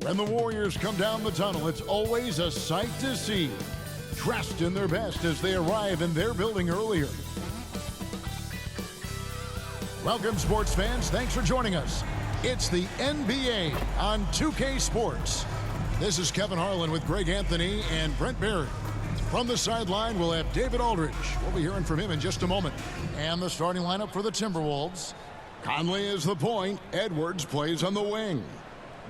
When the Warriors come down the tunnel, it's always a sight to see. Dressed in their best as they arrive in their building earlier. Welcome, sports fans. Thanks for joining us. It's the NBA on 2K Sports. This is Kevin Harlan with Greg Anthony and Brent Barry. From the sideline, we'll have David Aldridge. We'll be hearing from him in just a moment. And the starting lineup for the Timberwolves. Conley is the point. Edwards plays on the wing.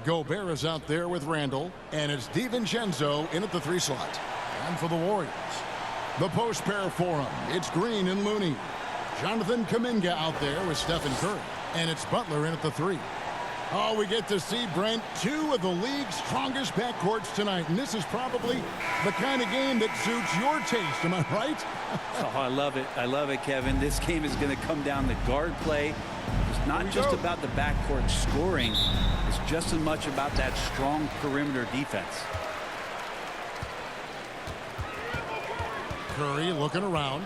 Gobert is out there with Randall. And it's DiVincenzo in at the 3 slot. And for the Warriors, the post pair for him. It's Green and Looney. Jonathan Kuminga out there with Stephen Curry. And it's Butler in at the 3. Oh, we get to see, Brent, 2 of the league's strongest backcourts tonight. And this is probably the kind of game that suits your taste. Am I right? Oh, I love it. I love it, Kevin. This game is going to come down to guard play. It's not just about the backcourt scoring. It's just as much about that strong perimeter defense. Curry looking around.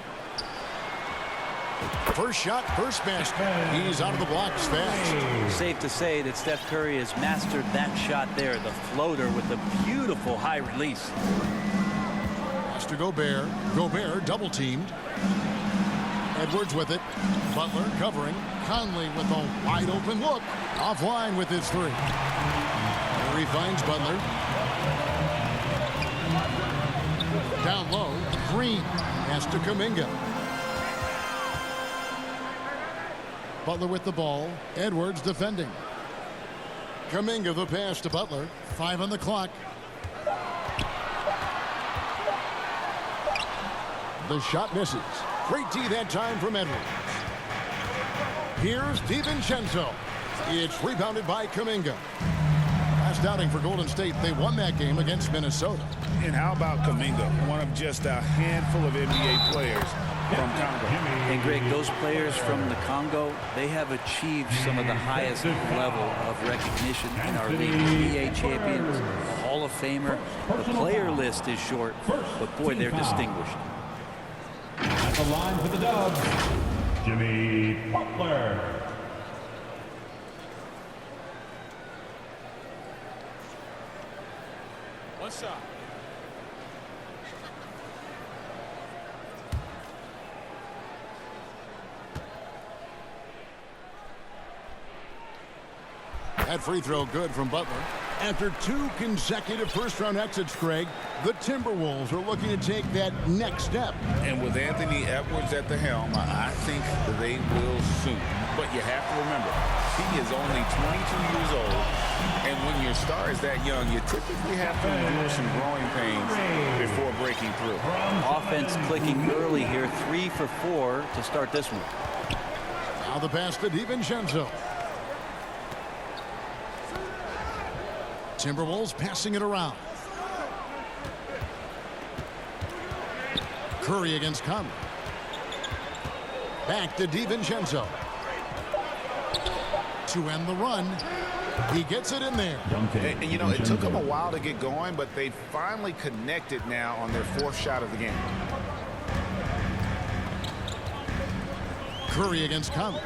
First shot, first basket. He's out of the blocks fast. Safe to say that Steph Curry has mastered that shot there, the floater with the beautiful high release. Pass to Gobert. Gobert double teamed. Edwards with it. Butler covering. Conley with a wide open look. Offline with his 3. Curry finds Butler. Down low. Green. Pass to Kuminga. Butler with the ball. Edwards defending. Kuminga the pass to Butler. 5 on the clock. The shot misses. Great D that time from Edwards. Here's DiVincenzo. It's rebounded by Kuminga. Last outing for Golden State, they won that game against Minnesota. And how about Kuminga? One of just a handful of NBA players from Congo. And Greg, those players from the Congo, they have achieved some of the highest level of recognition in our league. NBA champions, Hall of Famer. The player list is short, but boy, they're distinguished. At the line for the Dubs, Jimmy Butler. What's up? That free throw good from Butler. After 2 consecutive first-round exits, Craig, the Timberwolves are looking to take that next step. And with Anthony Edwards at the helm, I think they will soon. But you have to remember, he is only 22 years old. And when your star is that young, you typically have to endure some growing pains before breaking through. Offense clicking early here, 3 for 4 to start this one. Now the pass to DiVincenzo. Timberwolves passing it around. Curry against Conley. Back to DiVincenzo. To end the run. He gets it in there. And you know, it took them a while to get going, but they finally connected now on their 4th shot of the game. Curry against Conley.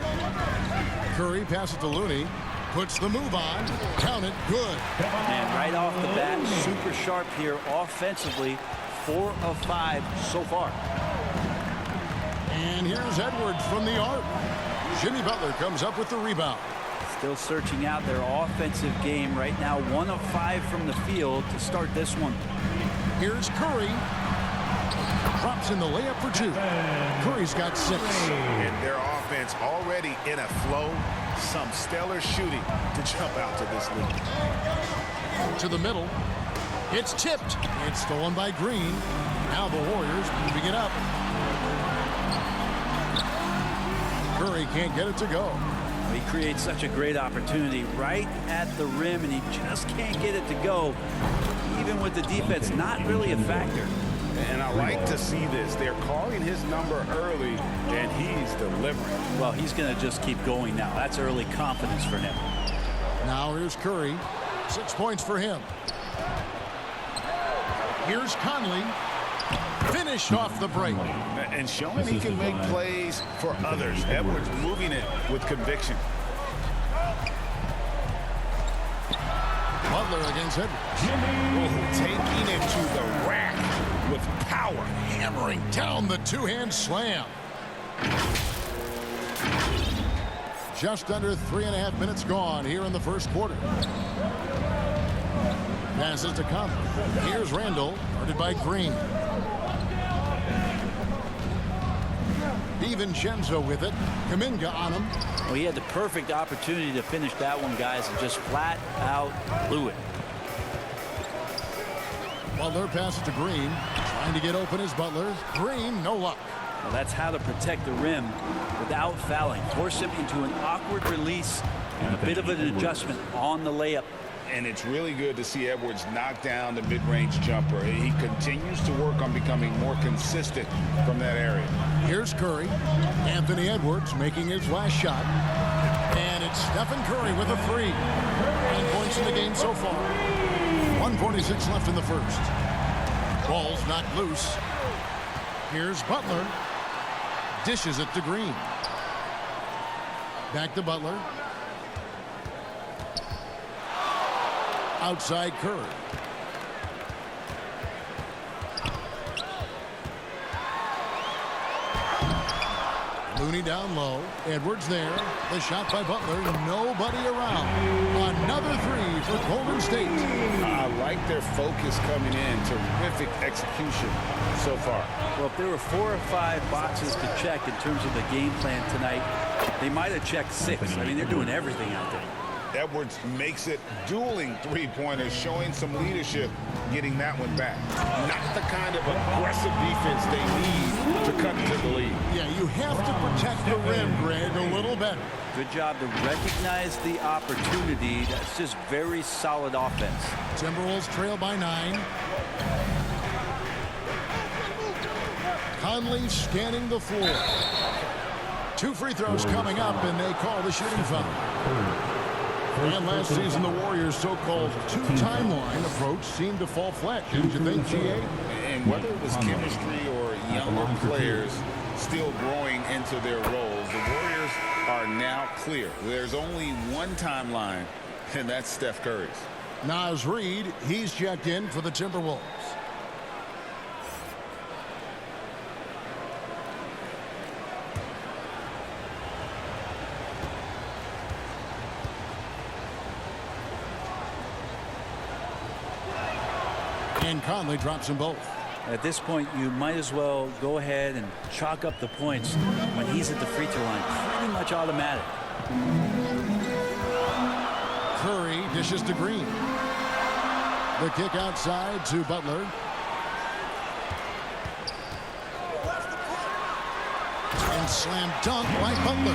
Curry passes to Looney. Puts the move on. Count it. Good. And right off the bat, super sharp here offensively. 4 of 5 so far. And here's Edwards from the arc. Jimmy Butler comes up with the rebound. Still searching out their offensive game right now. 1 of 5 from the field to start this one. Here's Curry. Drops in the layup for 2. Curry's got 6. And their offense already in a flow. Some stellar shooting to jump out to this lead. To the middle. It's tipped. It's stolen by Green. Now the Warriors moving it up. Curry can't get it to go. He creates such a great opportunity right at the rim, and he just can't get it to go. Even with the defense not really a factor. And I like to see this. They're calling his number early, and he's delivering. Well, he's going to just keep going now. That's early confidence for him. Now here's Curry. 6 points for him. Here's Conley. Finished off the break. And showing he can make plays for others. Edwards moving it with conviction. Butler against Edwards. Taking it to the rack with power. Hammering down the two-hand slam. Just under 3.5 minutes gone here in the first quarter. Passes to Conley. Here's Randall, guarded by Green. DiVincenzo with it. Kuminga on him. Well, he had the perfect opportunity to finish that one, guys, and just flat out blew it. Butler passes to Green. Trying to get open is Butler. Green, no luck. Well, that's how to protect the rim without fouling. Force him into an awkward release and a bit of an adjustment on the layup. And it's really good to see Edwards knock down the mid-range jumper. He continues to work on becoming more consistent from that area. Here's Curry. Anthony Edwards making his last shot. And it's Stephen Curry with a three. 9 points in the game so far. 1:46 left in the first. Ball's knocked loose. Here's Butler. Dishes it to Green. Back to Butler. Outside Curry. Looney down low. Edwards there. The shot by Butler. Nobody around. Another three for Golden State. I like their focus coming in. Terrific execution so far. Well, if there were 4 or 5 boxes to check in terms of the game plan tonight, they might have checked 6. I mean, they're doing everything out there. Edwards makes it dueling three-pointers, showing some leadership, getting that one back. Not the kind of aggressive defense they need to cut into the lead. Yeah, you have to protect the rim, Greg, a little better. Good job to recognize the opportunity. That's just very solid offense. Timberwolves trail by 9. Conley scanning the floor. 2 free throws coming up, and they call the shooting foul. And last season, the Warriors' so-called 2-timeline approach seemed to fall flat. Didn't you think, GA? And whether it was chemistry or younger players still growing into their roles, the Warriors are now clear. There's only one timeline, and that's Steph Curry's. Naz Reid, he's checked in for the Timberwolves. And Conley drops them both. At this point, you might as well go ahead and chalk up the points when he's at the free throw line. Pretty much automatic. Curry dishes to Green. The kick outside to Butler. And slam dunk by Butler.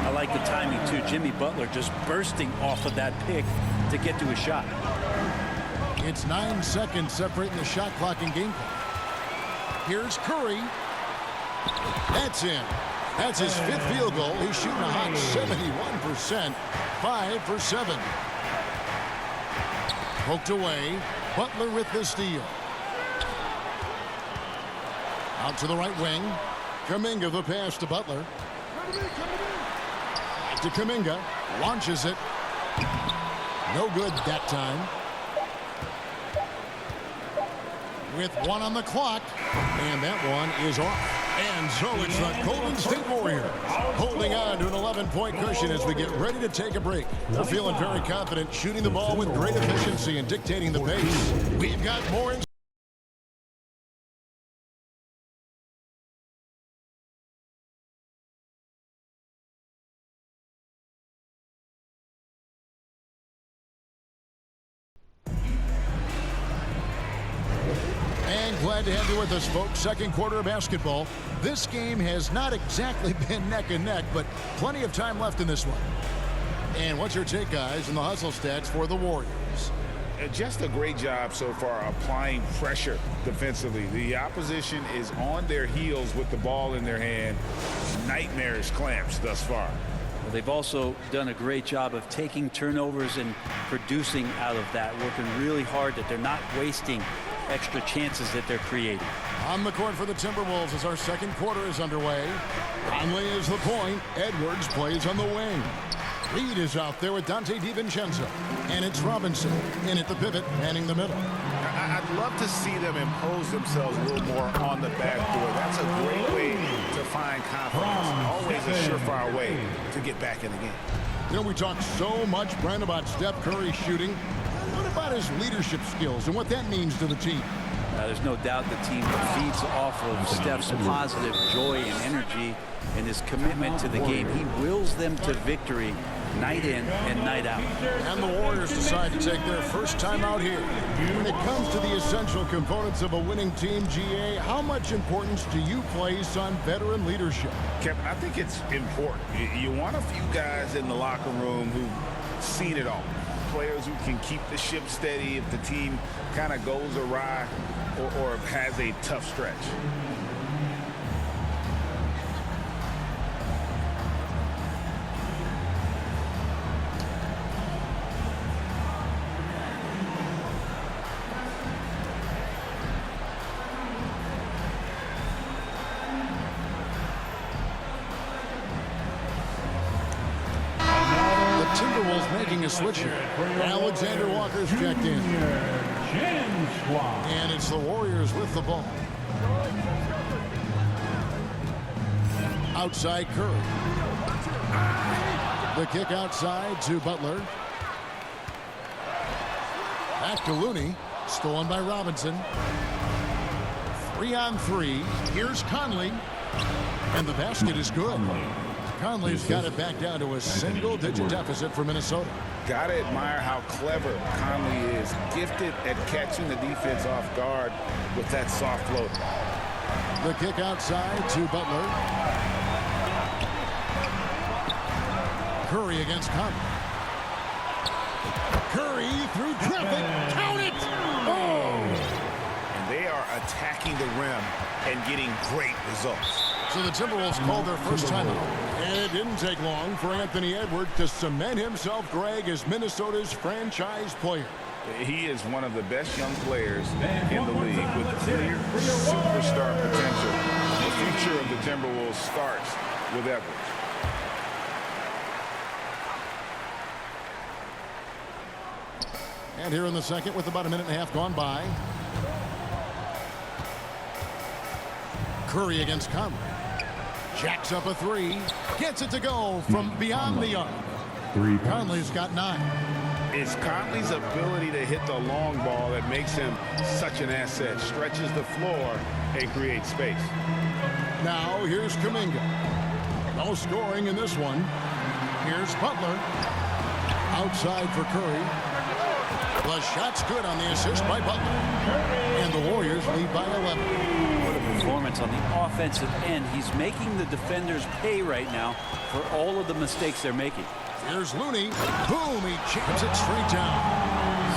I like the timing, too. Jimmy Butler just bursting off of that pick to get to a shot. It's 9 seconds separating the shot clock and game clock. Here's Curry. That's in. That's his 5th field goal. He's shooting a hot 71%. 5 for 7. Poked away. Butler with the steal. Out to the right wing. Kuminga the pass to Butler. Back to Kuminga. Launches it. No good that time. With 1 on the clock, and that one is off. And so it's the Golden State Warriors holding on to an 11-point cushion as we get ready to take a break. They're feeling very confident, shooting the ball with great efficiency and dictating the pace. We've got more in. Glad to have you with us, folks. Second quarter of basketball. This game has not exactly been neck and neck, but plenty of time left in this one. And what's your take, guys, in the hustle stats for the Warriors? Just a great job so far applying pressure defensively. The opposition is on their heels with the ball in their hand. Nightmarish clamps thus far. Well, they've also done a great job of taking turnovers and producing out of that, working really hard that they're not wasting extra chances that they're creating. On the court for the Timberwolves as our second quarter is underway. Conley is the point. Edwards plays on the wing. Reed is out there with Dante DiVincenzo. And it's Robinson in at the pivot, manning the middle. I'd love to see them impose themselves a little more on the backboard. That's a great way to find confidence. Always a surefire way to get back in the game. You know, we talk so much, Brent, about Steph Curry shooting. What about his leadership skills and what that means to the team? There's no doubt the team feeds off of Steph's positive joy and energy and his commitment to the game. He wills them to victory night in and night out. And the Warriors decide to take their first time out here. When it comes to the essential components of a winning team, GA, how much importance do you place on veteran leadership? Kevin, I think it's important. You want a few guys in the locker room who've seen it all. Players who can keep the ship steady if the team kind of goes awry or has a tough stretch. Timberwolves making a switch here. Alexander Walker's checked in. And it's the Warriors with the ball. Outside Curry. The kick outside to Butler. Back to Looney. Stolen by Robinson. 3-on-3. Here's Conley. And the basket is good. Conley's got it back down to a single-digit deficit for Minnesota. Gotta admire how clever Conley is. Gifted at catching the defense off guard with that soft float. The kick outside to Butler. Curry against Conley. Curry through traffic. Count it! Oh! And they are attacking the rim and getting great results. So the Timberwolves called their first timeout. And it didn't take long for Anthony Edwards to cement himself, Greg, as Minnesota's franchise player. He is one of the best young players in the league with clear superstar potential. The future of the Timberwolves starts with Edwards. And here in the second with about a minute and a half gone by. Curry against Conley. Jacks up a three. Gets it to go from beyond the arc. Conley's got 9. It's Conley's ability to hit the long ball that makes him such an asset. Stretches the floor and creates space. Now here's Kuminga. No scoring in this one. Here's Butler. Outside for Curry. The shot's good on the assist by Butler. And the Warriors lead by 11. What a performance on the offensive end. He's making the defenders pay right now for all of the mistakes they're making. Here's Looney. Boom, he jams it straight down.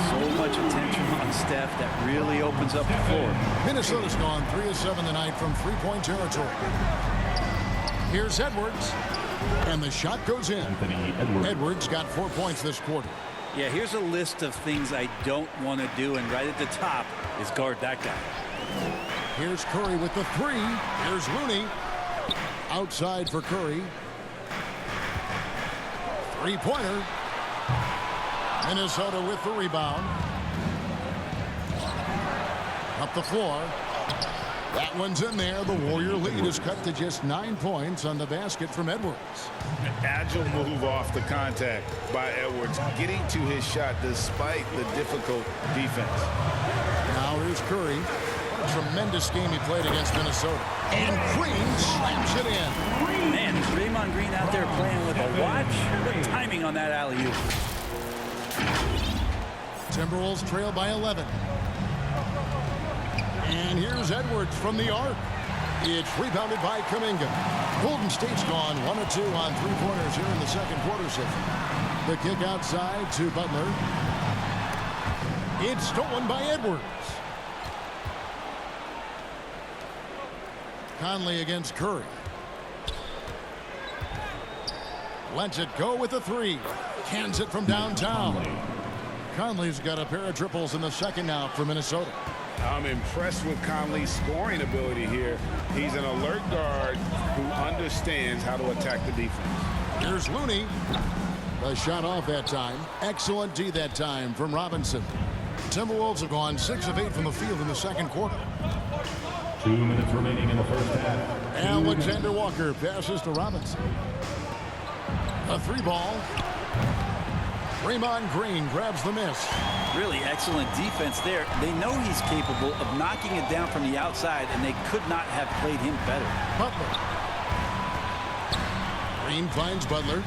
So much attention on Steph that really opens up the floor. Minnesota's gone 3 of 7 tonight from three-point territory. Here's Edwards. And the shot goes in. Edwards got 4 points this quarter. Yeah, here's a list of things I don't want to do, and right at the top is guard that guy. Here's Curry with the 3. Here's Looney. Outside for Curry. Three-pointer. Minnesota with the rebound. Up the floor. That one's in there. The Warrior lead is cut to just 9 points on the basket from Edwards. An agile move off the contact by Edwards, getting to his shot despite the difficult defense. Now here's Curry. What a tremendous game he played against Minnesota. And Green slams it in. Man, is Draymond Green out there playing with a watch? Good timing on that alley-oop. Timberwolves trail by 11. And here's Edwards from the arc. It's rebounded by Kuminga. Golden State's gone 1 of 2 on three-pointers here in the second quarter session. The kick outside to Butler. It's stolen by Edwards. Conley against Curry. Lets it go with a 3. Cans it from downtown. Conley's got a pair of triples in the second now for Minnesota. I'm impressed with Conley's scoring ability here. He's an alert guard who understands how to attack the defense. Here's Looney. The shot off that time. Excellent D that time from Robinson. Timberwolves have gone 6 of 8 from the field in the second quarter. 2 minutes remaining in the first half. Alexander Walker passes to Robinson. A 3-ball. Draymond Green grabs the miss. Really excellent defense there. They know he's capable of knocking it down from the outside, and they could not have played him better. Butler. Green finds Butler.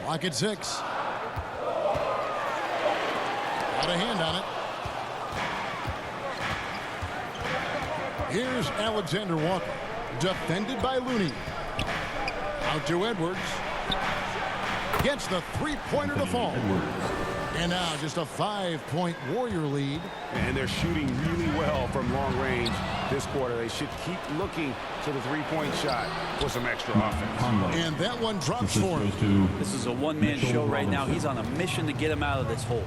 Clock at 6. Got a hand on it. Here's Alexander Walker. Defended by Looney. Out to Edwards. Gets the 3-pointer to fall. And now just a 5-point Warrior lead. And they're shooting really well from long range this quarter. They should keep looking to the 3-point shot for some extra offense. And that one drops for him. This is a one-man show right now. He's on a mission to get him out of this hole.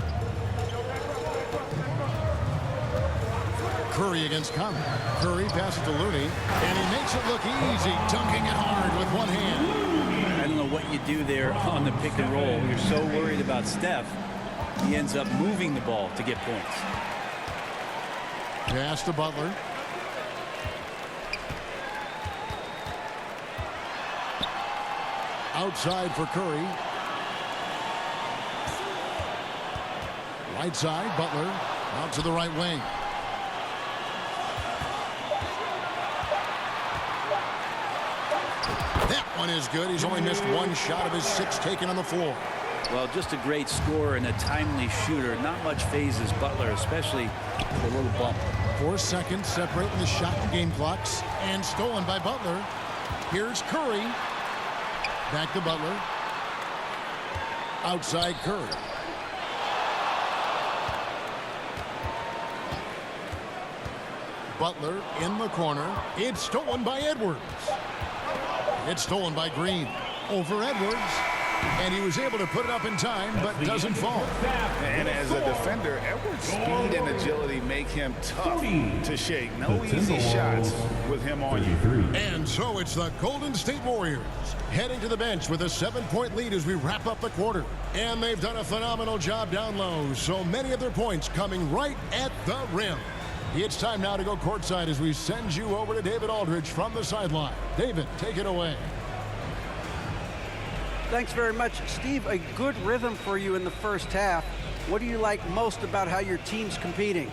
Curry against Conley. Curry passes to Looney, and he makes it look easy, dunking it hard with one hand. I don't know what you do there on the pick and roll. You're so worried about Steph. He ends up moving the ball to get points. Pass to Butler. Outside for Curry. Right side, Butler. Out to the right wing. That one is good. He's only missed one shot of his 6 taken on the floor. Well, just a great scorer and a timely shooter. Not much phases Butler, especially with a little bump. 4 seconds separating the shot and game clocks. And stolen by Butler. Here's Curry. Back to Butler. Outside Curry. Butler in the corner. It's stolen by Edwards. It's stolen by Green. Over Edwards. And he was able to put it up in time, but doesn't fall. And as a defender, Edwards' speed and agility make him tough to shake. No easy shots with him on you. And so it's the Golden State Warriors heading to the bench with a 7-point lead as we wrap up the quarter. And they've done a phenomenal job down low. So many of their points coming right at the rim. It's time now to go courtside as we send you over to David Aldridge from the sideline. David, take it away. Thanks very much, Steve. A good rhythm for you in the first half. What do you like most about how your team's competing?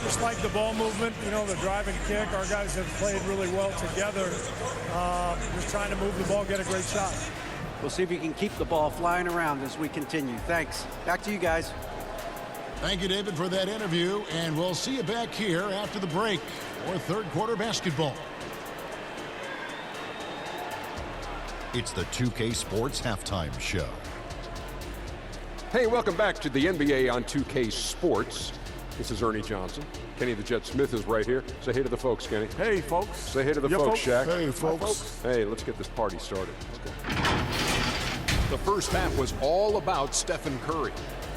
Just like the ball movement, you know, the drive and kick. Our guys have played really well together. Just trying to move the ball, get a great shot. We'll see if you can keep the ball flying around as we continue. Thanks. Back to you guys. Thank you, David, for that interview. And we'll see you back here after the break for third quarter basketball. It's the 2K Sports Halftime Show. Hey, welcome back to the NBA on 2K Sports. This is Ernie Johnson. Kenny the Jet Smith is right here. Say hey to the folks, Kenny. Hey, folks. Say hey to the folks, Shaq. Hey, folks. Hey, let's get this party started. Okay. The first half was all about Stephen Curry.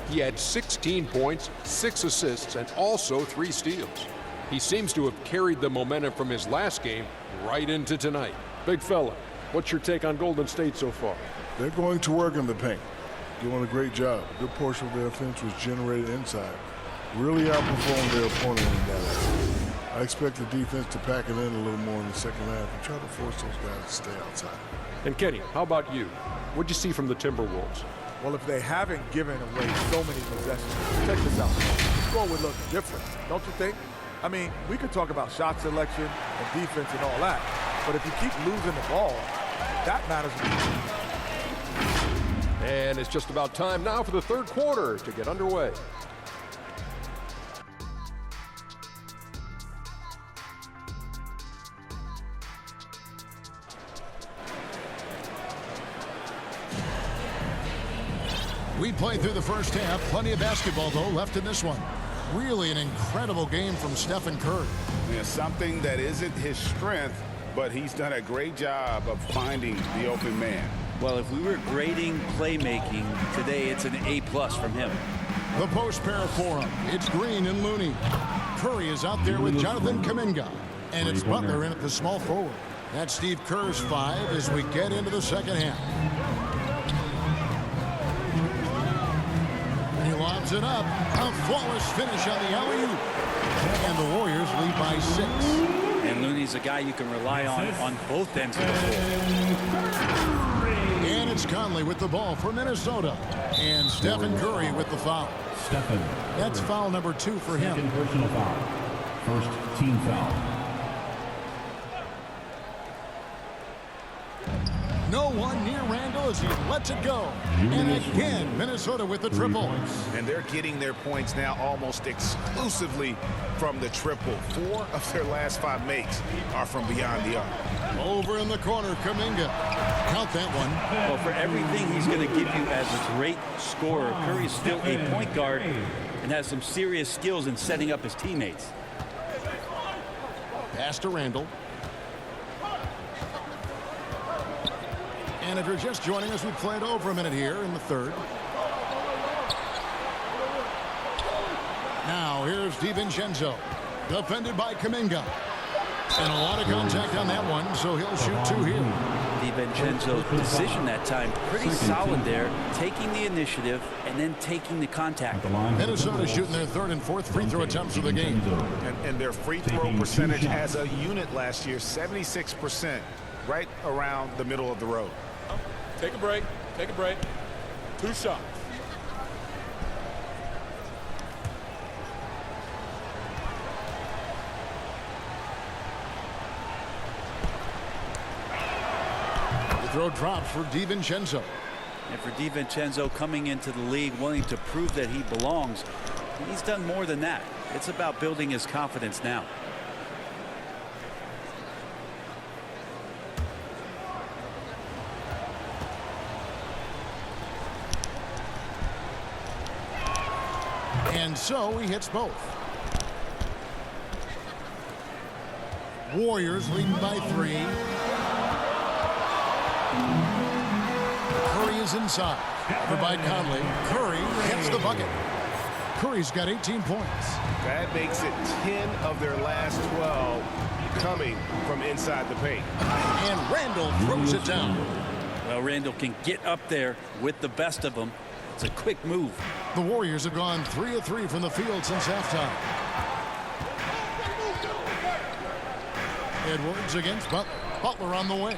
He had 16 points, 6 assists, and also 3 steals. He seems to have carried the momentum from his last game right into tonight. Big fella, what's your take on Golden State so far? They're going to work in the paint. Doing a great job. A good portion of their offense was generated inside. Really outperformed their opponent in that. I expect the defense to pack it in a little more in the second half and try to force those guys to stay outside. And Kenny, how about you? What'd you see from the Timberwolves? Well, if they haven't given away so many possessions, check this out. The score would look different, don't you think? I mean, we could talk about shot selection and defense and all that, but if you keep losing the ball, that matters. And it's just about time now for the third quarter to get underway. We played through the first half. Plenty of basketball, though, left in this one. Really an incredible game from Stephen Curry. Yeah, something that isn't his strength, but he's done a great job of finding the open man. Well, if we were grading playmaking today, it's an A+ from him. The post pair for him. It's Green and Looney. Curry is out there with Jonathan Kuminga. And it's Butler in at the small forward. That's Steve Kerr's 5 as we get into the second half. He lobs it up. A flawless finish on the alley-oop. And the Warriors lead by 6. And Looney's a guy you can rely on both ends of the floor. And it's Conley with the ball for Minnesota. And Stephen Curry with the foul. That's foul number 2 for him. Second personal foul. First team foul. No one near Randall as he lets it go. And again, Minnesota with the triple. And they're getting their points now almost exclusively from the triple. 4 of their last 5 makes are from beyond the arc. Over in the corner, Kuminga. Count that one. Well, for everything he's going to give you as a great scorer, Curry's still a point guard and has some serious skills in setting up his teammates. Pass to Randall. And if you're just joining us, we've played over a minute here in the third. Now here's DiVincenzo, defended by Kuminga. And a lot of contact on that one, so he'll shoot 2 here. DiVincenzo's decision that time pretty solid there, taking the initiative and then taking the contact. Minnesota shooting their 3rd and 4th free throw attempts of the game. And their free throw percentage as a unit last year, 76%, right around the middle of the road. Take a break. Take a break. 2 shots. The throw drops for DiVincenzo. And for DiVincenzo coming into the league wanting to prove that he belongs, he's done more than that. It's about building his confidence now. And so he hits both. Warriors leading by 3. Curry is inside. Covered by Conley. Curry hits the bucket. Curry's got 18 points. That makes it 10 of their last 12 coming from inside the paint. And Randall throws it down. Well, Randall can get up there with the best of them. It's a quick move. The Warriors have gone 3 of 3 from the field since halftime. Edwards against Butler. Butler on the wing.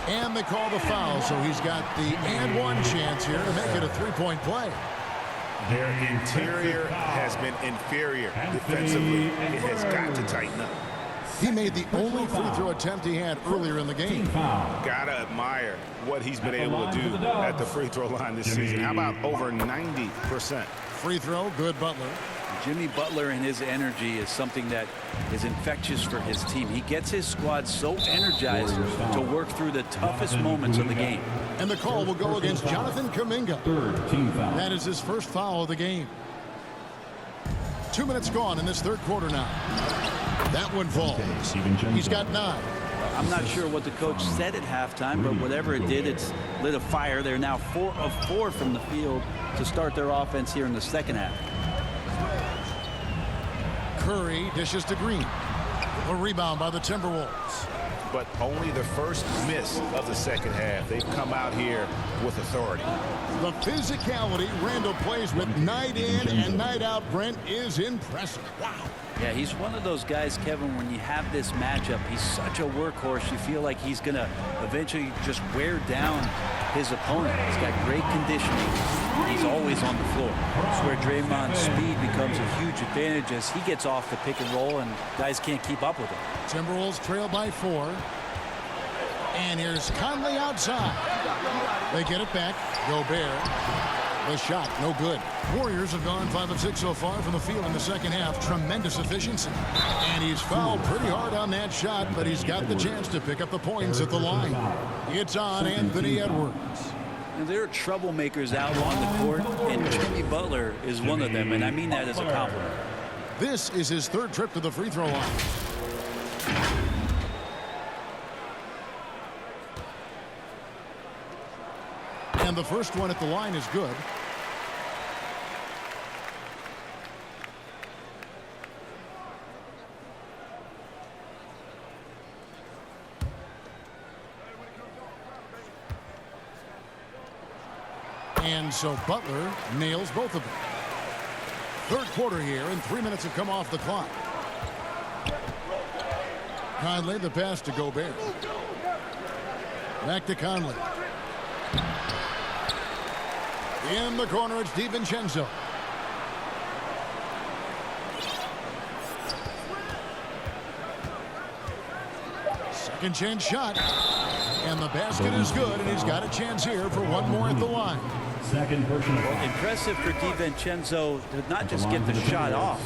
And they call the foul, so he's got the and one chance here to make it a 3-point play. Their interior has been inferior defensively. It has got to tighten up. He made the only free throw attempt he had earlier in the game. Gotta admire what he's been able to do at the free throw line this season. How about over 90%? Free throw, good Butler. Jimmy Butler and his energy is something that is infectious for his team. He gets his squad so energized to work through the toughest moments of the game. And the call will go against Jonathan Kuminga. That is his first foul of the game. 2 minutes gone in this third quarter now. That one falls. He's got 9. I'm not sure what the coach said at halftime, but whatever it did, it's lit a fire. They're now 4 of 4 from the field to start their offense here in the second half. Curry dishes to Green. A rebound by the Timberwolves. But only the first miss of the second half. They've come out here with authority. The physicality Randall plays with night in and night out, Brent, is impressive. Wow. Yeah, he's one of those guys, Kevin, when you have this matchup, he's such a workhorse. You feel like he's going to eventually just wear down his opponent. He's got great conditioning. He's always on the floor. That's where Draymond's speed becomes a huge advantage as he gets off the pick and roll and guys can't keep up with him. Timberwolves trail by 4. And here's Conley outside. They get it back. Gobert. The shot, no good. Warriors have gone 5 of 6 so far from the field in the second half. Tremendous efficiency. And he's fouled pretty hard on that shot, but he's got the chance to pick up the points at the line. It's on Anthony Edwards. And there are troublemakers out on the court, and Jimmy Butler is one of them, and I mean that as a compliment. This is his 3rd trip to the free throw line. And the first one at the line is good. And so Butler nails both of them. Third quarter here, and 3 minutes have come off the clock. Conley, the pass to Gobert. Back to Conley. In the corner, it's DiVincenzo. Second chance shot. And the basket is good, and he's got a chance here for one more at the line. Second personal. Well, impressive for DiVincenzo to not just get the shot off,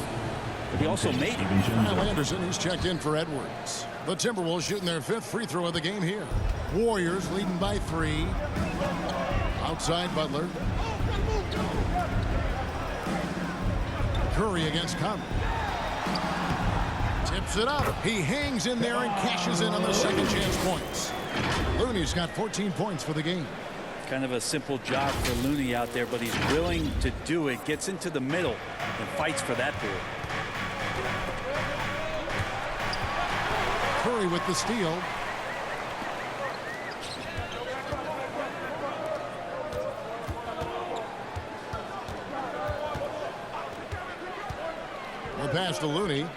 but he also made it. Kyle Anderson, he's checked in for Edwards. The Timberwolves shooting their 5th free throw of the game here. Warriors leading by 3. Outside Butler. Curry against Conley. Tips it up. He hangs in there and cashes in on the second chance points. Looney's got 14 points for the game. Kind of a simple job for Looney out there, but he's willing to do it. Gets into the middle and fights for that period. Curry with the steal. The pass to Looney.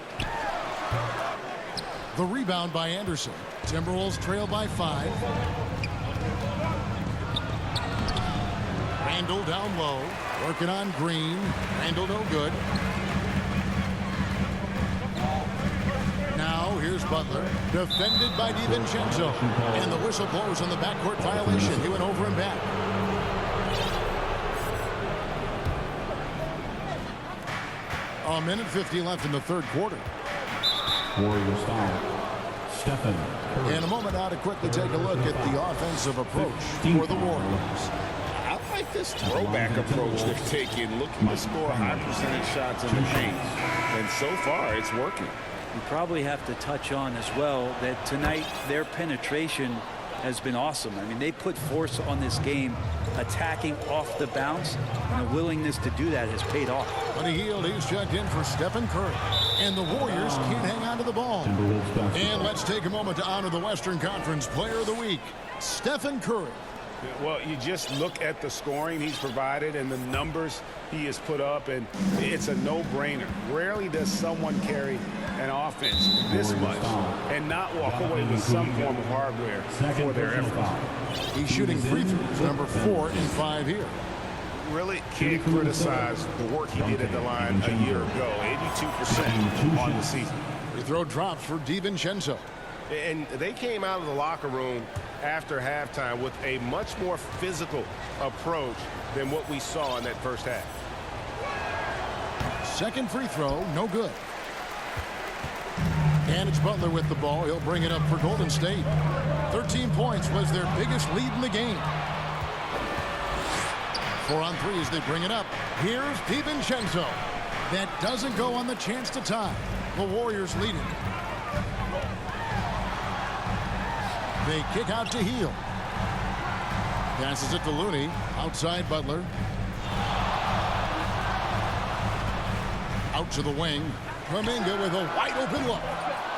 The rebound by Anderson. Timberwolves trail by 5. Randall down low. Working on Green. Randall no good. Now here's Butler. Defended by DiVincenzo. And the whistle blows on the backcourt violation. He went over and back. A minute 50 left in the third quarter. Warriors foul. Stephen Curry. In a moment now to quickly take a look at the offensive approach for the Warriors. I like this throwback approach they're taking, looking to score high percentage shots in the paint. And so far, it's working. You probably have to touch on as well that tonight their penetration has been awesome. I mean, they put force on this game, attacking off the bounce, and the willingness to do that has paid off. Buddy Hield, he's checked in for Stephen Curry. And the Warriors can't hang on to the ball. And let's take a moment to honor the Western Conference Player of the Week, Stephen Curry. Well, you just look at the scoring he's provided and the numbers he has put up, and it's a no-brainer. Rarely does someone carry an offense this much and not walk away with some form of hardware for their efforts. He's shooting free throws, number 4 in 5 here. Really can't criticize the work he did at the line a year ago. 82% on the season. Free throw drops for DiVincenzo. And they came out of the locker room after halftime with a much more physical approach than what we saw in that first half. Second free throw, no good. And it's Butler with the ball. He'll bring it up for Golden State. 13 points was their biggest lead in the game. 4 on 3 as they bring it up. Here's DiVincenzo. That doesn't go on the chance to tie. The Warriors lead it. They kick out to Hield. Passes it to Looney. Outside Butler. Out to the wing. Kuminga with a wide open look.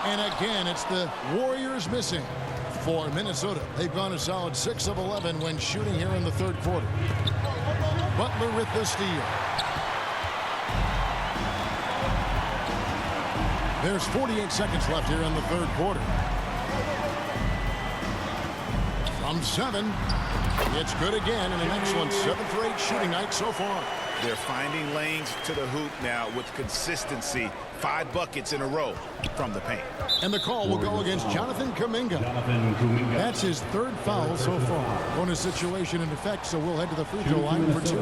And again, it's the Warriors missing. For Minnesota, they've gone a solid 6 of 11 when shooting here in the third quarter. Butler with the steal. There's 48 seconds left here in the third quarter. From 7, it's good again, and an excellent 7 for 8 shooting night so far. They're finding lanes to the hoop now with consistency. 5 buckets in a row from the paint. And the call will go against Jonathan Kuminga. That's his 3rd foul so far. Bonus situation in effect, so we'll head to the free throw line for 2.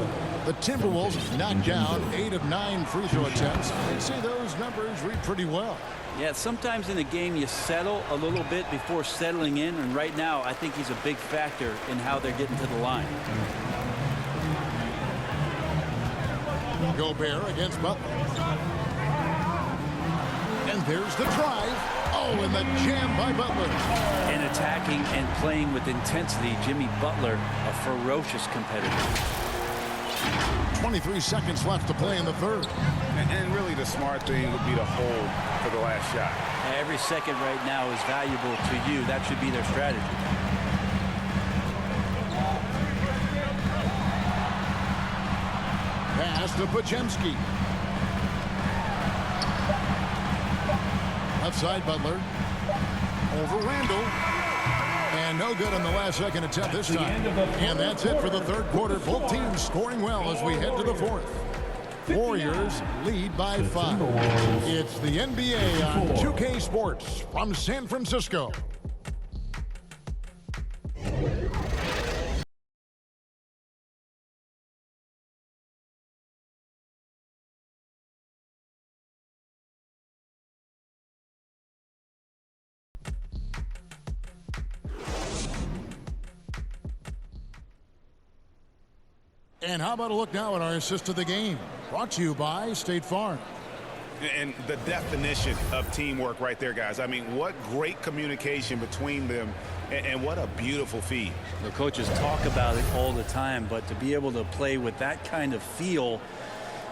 The Timberwolves knocked down 8 of 9 free throw attempts. I'd say those numbers read pretty well. Yeah, sometimes in a game you settle a little bit before settling in, and right now I think he's a big factor in how they're getting to the line. Gobert against Butler. And there's the drive. Oh, and the jam by Butler. And attacking and playing with intensity, Jimmy Butler, a ferocious competitor. 23 seconds left to play in the third. And really the smart thing would be to hold for the last shot. Every second right now is valuable to you. That should be their strategy. Pass to Pajemski. Left side, Butler. Over Randall. And no good on the last second attempt this time. And that's it for the third quarter. Both teams scoring well as we head to the fourth. Warriors lead by 5. It's the NBA on 2K Sports from San Francisco. And how about a look now at our assist of the game? Brought to you by State Farm. And the definition of teamwork right there, guys. I mean, what great communication between them, and what a beautiful feed. The coaches talk about it all the time, but to be able to play with that kind of feel,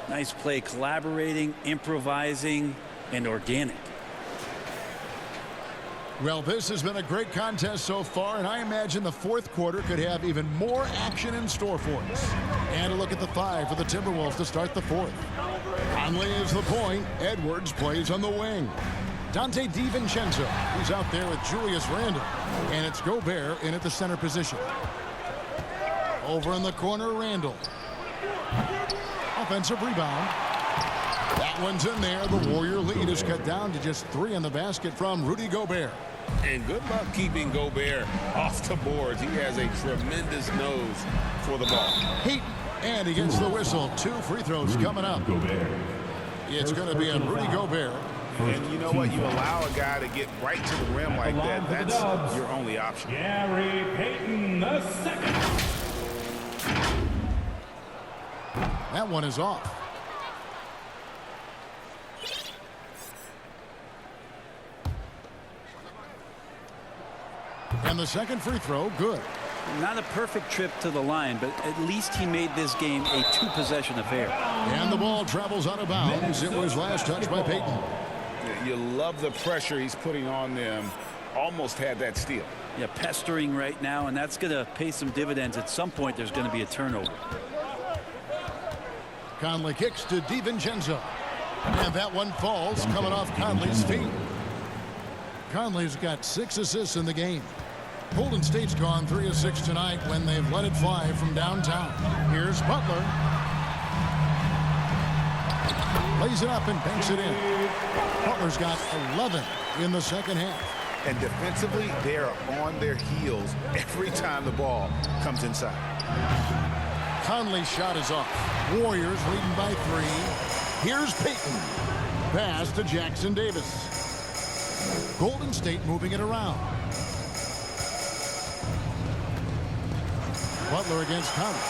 nice play, collaborating, improvising, and organic. Well, this has been a great contest so far, and I imagine the fourth quarter could have even more action in store for us. And a look at the 5 for the Timberwolves to start the fourth. Conley is the point. Edwards plays on the wing. Dante DiVincenzo, who's out there with Julius Randle. And it's Gobert in at the center position. Over in the corner, Randle. Offensive rebound. That one's in there. The Warrior lead is cut down to just 3 in the basket from Rudy Gobert. And good luck keeping Gobert off the boards. He has a tremendous nose for the ball. Heat, and he gets the whistle. 2 free throws coming up. It's going to be on Rudy Gobert. And you know what? You allow a guy to get right to the rim like that. That's your only option. Gary Payton, the second. That one is off. And the second free throw, good. Not a perfect trip to the line, but at least he made this game a 2-possession affair. And the ball travels out of bounds. It was last touched by Payton. You love the pressure he's putting on them. Almost had that steal. Yeah, pestering right now, and that's going to pay some dividends. At some point, there's going to be a turnover. Conley kicks to DiVincenzo. And that one falls, coming off Conley's feet. Conley's got 6 assists in the game. Golden State's gone 3 of 6 tonight when they've let it fly from downtown. Here's Butler. Lays it up and banks it in. Butler's got 11 in the second half. And defensively, they are on their heels every time the ball comes inside. Conley's shot is off. Warriors leading by 3. Here's Payton. Pass to Jackson Davis. Golden State moving it around. Butler against Conley.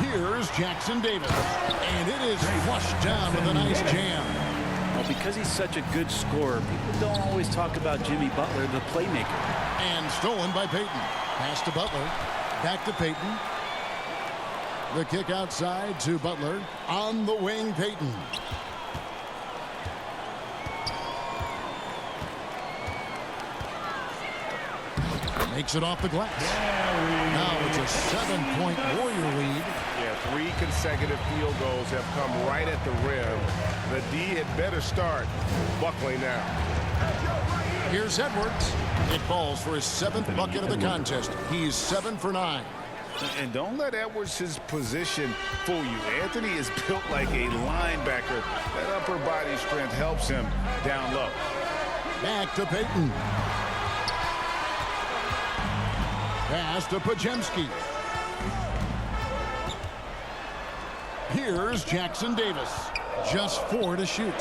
Here's Jackson Davis. And it is flushed down with a nice jam. Well, because he's such a good scorer, people don't always talk about Jimmy Butler, the playmaker. And stolen by Payton. Pass to Butler. Back to Payton. The kick outside to Butler. On the wing, Payton. Makes it off the glass. Now it's a 7-point Warrior lead. Yeah, 3 consecutive field goals have come right at the rim. The D had better start buckling now. Here's Edwards. It falls for his 7th bucket of the contest. He's 7 for 9. And don't let Edwards' position fool you. Anthony is built like a linebacker. That upper body strength helps him down low. Back to Payton. Pass to Pajemski. Here's Jackson Davis. Just 4 to shoot.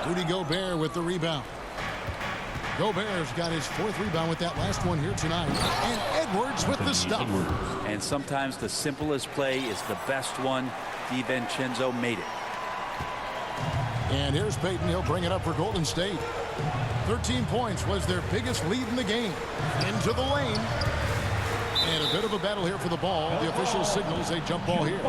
Rudy Gobert with the rebound. Gobert's got his 4th rebound with that last one here tonight. And Edwards with the stuff. And sometimes the simplest play is the best one. DiVincenzo made it. And here's Payton. He'll bring it up for Golden State. 13 points was their biggest lead in the game. Into the lane. And a bit of a battle here for the ball. The official signals a jump ball here.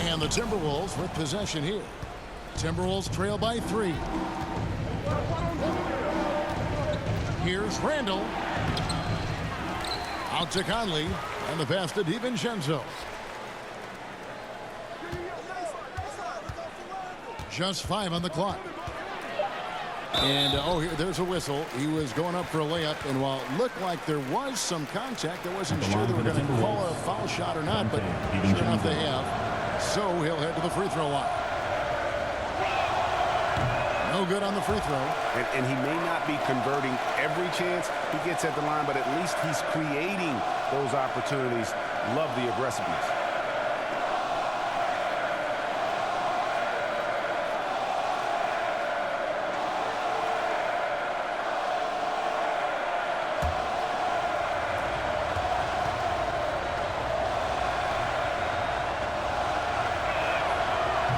And the Timberwolves with possession here. Timberwolves trail by 3. Here's Randall. Out to Conley. And the pass to DiVincenzo. Just 5 on the clock. And, there's a whistle. He was going up for a layup, and while it looked like there was some contact, I wasn't sure they were going to call a foul shot or not, but sure enough they have. So he'll head to the free throw line. No good on the free throw. And he may not be converting every chance he gets at the line, but at least he's creating those opportunities. Love the aggressiveness.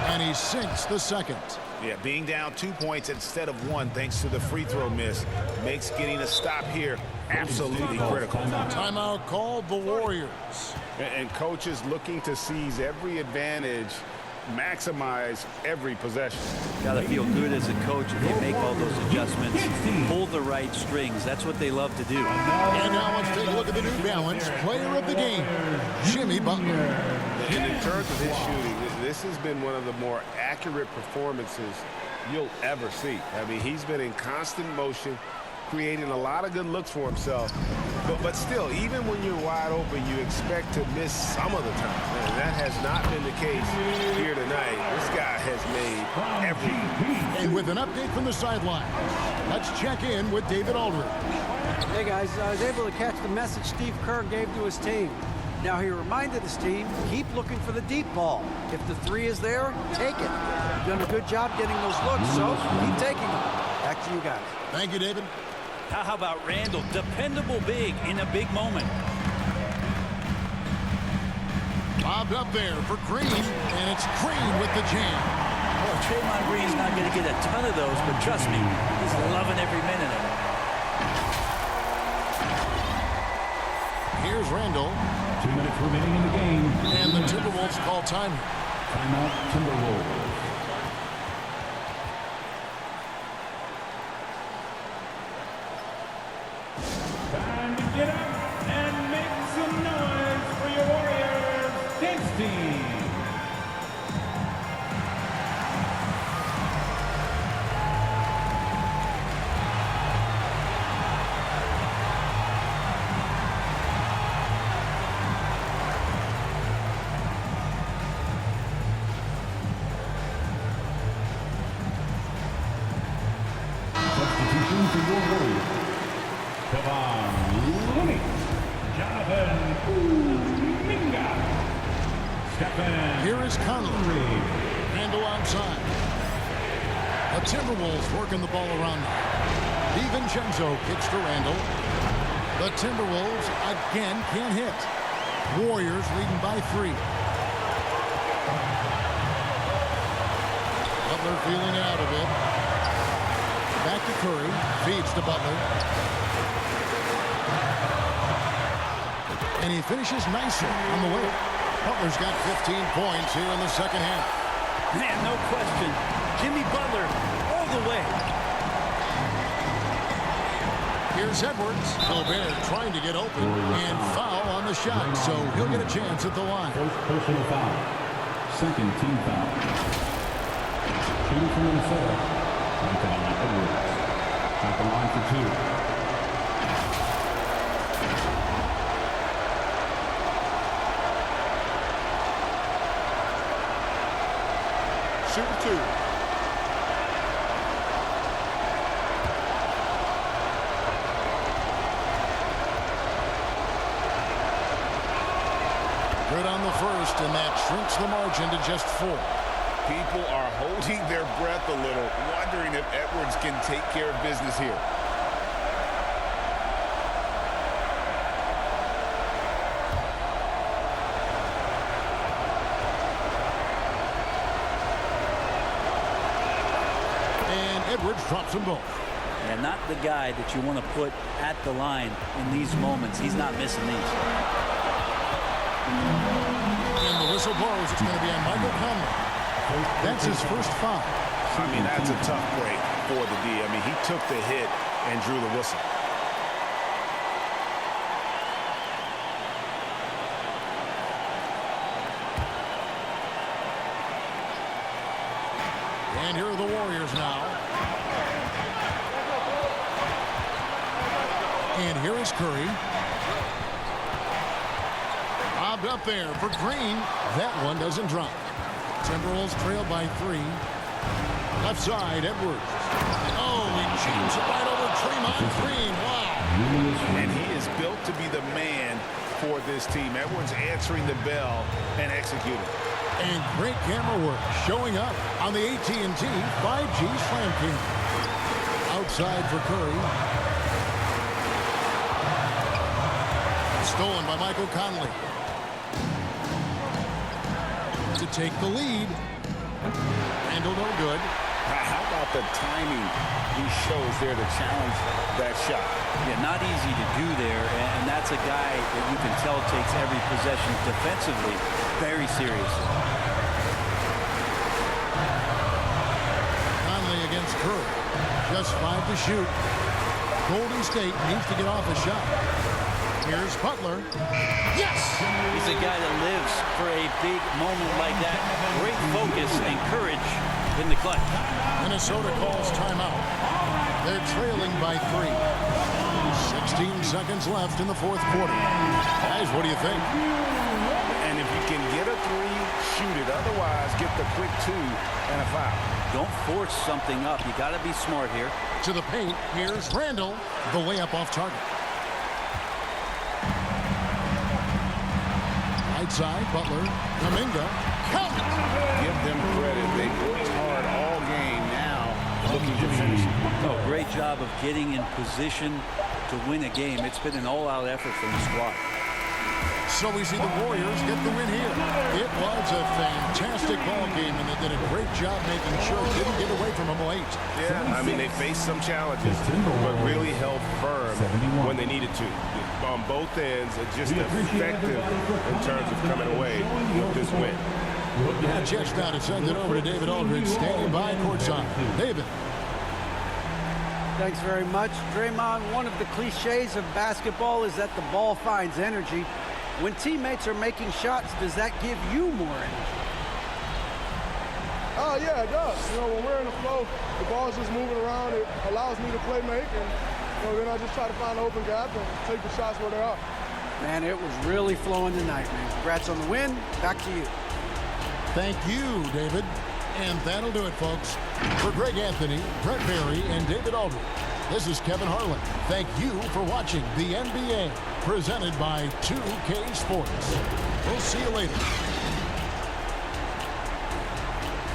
And he sinks the second. Yeah, being down 2 points instead of 1 thanks to the free throw miss makes getting a stop here absolutely critical. Timeout called the Warriors. And coaches looking to seize every advantage, maximize every possession. Got to feel good as a coach if they make all those adjustments, pull the right strings. That's what they love to do. And now let's take a look at the New Balance player of the game, Jimmy Butler. And in terms of his shooting, this has been one of the more accurate performances you'll ever see. I mean, he's been in constant motion, creating a lot of good looks for himself. But still, even when you're wide open, you expect to miss some of the time. And that has not been the case here tonight. This guy has made everything. And with an update from the sideline, let's check in with David Aldridge. Hey, guys, I was able to catch the message Steve Kerr gave to his team. Now, he reminded his team, keep looking for the deep ball. If the 3 is there, take it. You've done a good job getting those looks, so keep taking them. Back to you guys. Thank you, David. How about Randall? Dependable big in a big moment. Bobbed up there for Green, and it's Green with the jam. Well, Draymond Green's not going to get a ton of those, but trust me, he's loving every minute of it. Here's Randall. 2 minutes remaining in the game. And the Timberwolves call time. Timeout, Timberwolves. Time to get up and make some noise for your Warriors dance team. Substitution for your Warriors. Kevon Looney, Jonathan Minga, Stephen. Here is Conley. Randall outside. The Timberwolves working the ball around. DiVincenzo kicks to Randall. The Timberwolves again can't hit. Warriors leading by 3. Butler feeling out of it. Back to Curry. Feeds to Butler. And he finishes nicer on the way. Butler's got 15 points here in the second half. Man, no question. Jimmy Butler all the way. Here's Edwards. Gobert trying to get open and foul on the shot, so he'll get a chance at the line. First personal foul. Second team foul. Shooting from Minnesota. Anthony Edwards. At the line for 2. Shooting 2. Good on the first, and that shrinks the margin to just 4. People are holding their breath a little, wondering if Edwards can take care of business here. And Edwards drops them both. And not the guy that you want to put at the line in these moments. He's not missing these. And the whistle blows. It's going to be on Michael Conley. That's his first foul. I mean, that's a tough break for the D. I mean, he took the hit and drew the whistle. And here are the Warriors now. And here is Curry. Bobbed up there for Green. That one doesn't drop. Timberwolves trail by 3. Left side, Edwards. Oh, he jams it right over Draymond Green. Wow. And he is built to be the man for this team. Edwards answering the bell and executing. And great camera work showing up on the AT&T 5G Slam King. Outside for Curry. Stolen by Michael Conley. To take the lead. Randall no good. How about the timing he shows there to challenge that shot? Yeah, not easy to do there, and that's a guy that you can tell takes every possession defensively very seriously. Conley against Curry. Just 5 to shoot. Golden State needs to get off a shot. Here's Butler. Yes! He's a guy that lives for a big moment like that. Great focus and courage in the clutch. Minnesota calls timeout. They're trailing by 3. 16 seconds left in the fourth quarter. Guys, what do you think? And if you can get a 3, shoot it. Otherwise, get the quick 2 and a foul. Don't force something up. You got to be smart here. To the paint, here's Randall. The layup off target. Right side, Butler. Kuminga. Count! Give them credit. They worked hard all game now, looking to finish it. Oh, great job of getting in position to win a game. It's been an all-out effort from the squad. So we see the Warriors get the win here. It was a fantastic ball game, and they did a great job making sure it didn't get away from them late. Yeah, I mean, they faced some challenges, but really held firm when they needed to. On both ends, just effective in terms of coming away with this win. Yeah, just now to send it over to David Aldridge, standing by courtside. David. Thanks very much. Draymond, one of the cliches of basketball is that the ball finds energy. When teammates are making shots, does that give you more energy? Yeah, it does. You know, when we're in the flow, the ball's just moving around. It allows me to play make, and then I just try to find an open gap and take the shots where they are. Man, it was really flowing tonight, man. Congrats on the win. Back to you. Thank you, David. And that'll do it, folks. For Greg Anthony, Brett Berry, and David Aldridge, this is Kevin Harlan. Thank you for watching the NBA, presented by 2K Sports. We'll see you later.